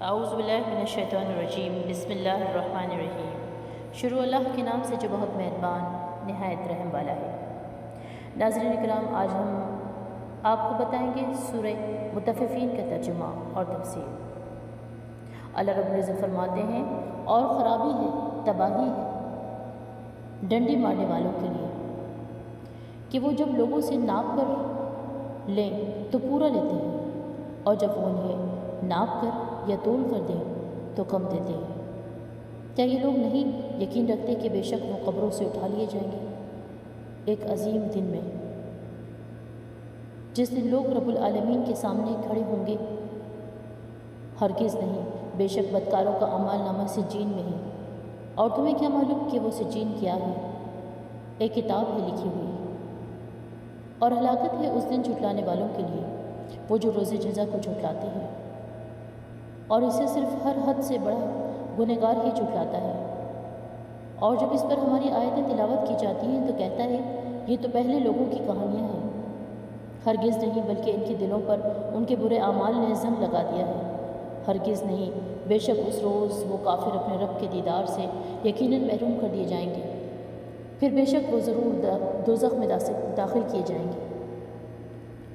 اعوذ باللہ من الشیطان الرجیم بسم اللہ الرحمن الرحیم۔ شروع اللہ کے نام سے جو بہت مہربان نہایت رحم والا ہے۔ ناظرین اکرام، آج ہم آپ کو بتائیں گے سورہ مطففین کا ترجمہ اور تفسیر۔ اللہ رب العزت فرماتے ہیں، اور خرابی ہے، تباہی ہے ڈنڈی مارنے والوں کے لیے کہ وہ جب لوگوں سے ناپ کر لیں تو پورا لیتے ہیں، اور جب وہ انہیں ناپ کر یا تول کر دیں تو کم دیتے ہیں۔ کیا یہ لوگ نہیں یقین رکھتے کہ بے شک وہ قبروں سے اٹھا لیے جائیں گے ایک عظیم دن میں، جس دن لوگ رب العالمین کے سامنے کھڑے ہوں گے؟ ہرگز نہیں، بے شک بدکاروں کا اعمال نامہ سجین میں ہے، اور تمہیں کیا معلوم کہ وہ سجین کیا ہے؟ ایک کتاب ہے لکھی ہوئی، اور ہلاکت ہے اس دن جھٹلانے والوں کے لیے، وہ جو روز جزا کو جھٹلاتے ہیں، اور اسے صرف ہر حد سے بڑا گنہگار ہی جھٹلاتا ہے۔ اور جب اس پر ہماری آیتیں تلاوت کی جاتی ہیں تو کہتا ہے، یہ تو پہلے لوگوں کی کہانیاں ہیں۔ ہرگز نہیں، بلکہ ان کے دلوں پر ان کے برے اعمال نے زنگ لگا دیا ہے۔ ہرگز نہیں، بے شک اس روز وہ کافر اپنے رب کے دیدار سے یقیناً محروم کر دیے جائیں گے، پھر بے شک وہ ضرور دوزخ میں داخل کیے جائیں گے،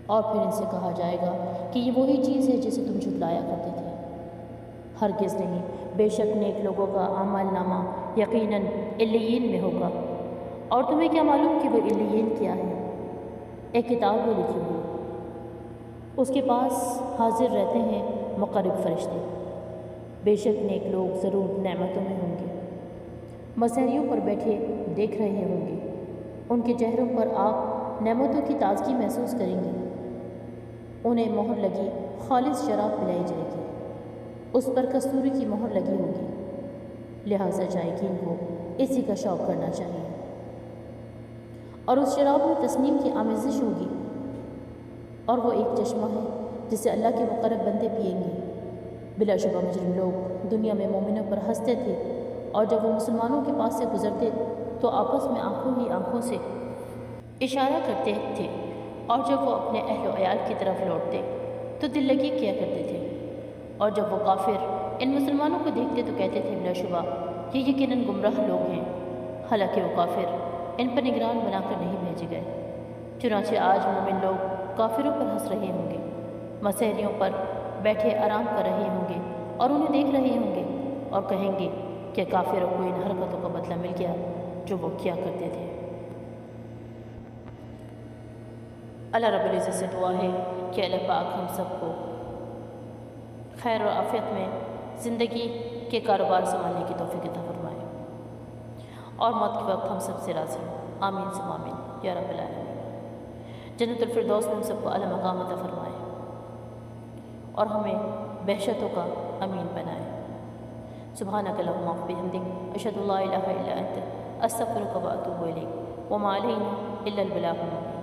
اور پھر ان سے کہا جائے گا کہ یہ وہی چیز ہے جسے تم جھٹلایا کرتے تھے۔ ہرگز نہیں، بے شک نیک لوگوں کا اعمال نامہ یقیناً علیین میں ہوگا، اور تمہیں کیا معلوم کہ وہ علیین کیا ہے؟ ایک کتاب ہے لکھی ہوئی، اس کے پاس حاضر رہتے ہیں مقرب فرشتے۔ بے شک نیک لوگ ضرور نعمتوں میں ہوں گے، مسحریوں پر بیٹھے دیکھ رہے ہوں گے، ان کے چہروں پر آپ نعمتوں کی تازگی محسوس کریں گے۔ انہیں مہر لگی خالص شراب پلائی جائے گی، اس پر کستوری کی مہر لگی ہوگی، لہٰذا شائقین کو اسی کا شوق کرنا چاہیے۔ اور اس شراب میں تسنیم کی آمیزش ہوگی، اور وہ ایک چشمہ ہے جسے اللہ کے مقرب بندے پئیں گے۔ بلا شبہ مجرم لوگ دنیا میں مومنوں پر ہنستے تھے، اور جب وہ مسلمانوں کے پاس سے گزرتے تو آپس میں آنکھوں ہی آنکھوں سے اشارہ کرتے تھے، اور جب وہ اپنے اہل و عیال کی طرف لوٹتے تو دل لگی کیا کرتے تھے۔ اور جب وہ کافر ان مسلمانوں کو دیکھتے تو کہتے تھے، بلا شبہ یہ یقیناً گمراہ لوگ ہیں، حالانکہ وہ کافر ان پر نگران بنا کر نہیں بھیجے گئے۔ چنانچہ آج مومن لوگ کافروں پر ہنس رہے ہوں گے، مسحریوں پر بیٹھے آرام کر رہے ہوں گے، اور انہیں دیکھ رہے ہوں گے، اور کہیں گے کہ کافروں کو ان حرکتوں کا بدلہ مل گیا جو وہ کیا کرتے تھے۔ اللہ رب العزت سے دعا ہے کہ اللہ پاک ہم سب کو خیر و عافیت میں زندگی کے کاروبار سنبھالنے کی توفیق عطا فرمائے، اور موت کے وقت ہم سب سے راضی ہوں۔ آمین ثم آمین یا رب العالمین۔ جنت الفردوس میں ہم سب کو اعلیٰ مقام عطا فرمائے، اور ہمیں بہشتوں کا امین بنائے۔ سبحانک اللہم وبحمدک، اشہد ان لا الہ الا انت، استغفرک واتوب الیک، وما علینا الا البلاغ المبین۔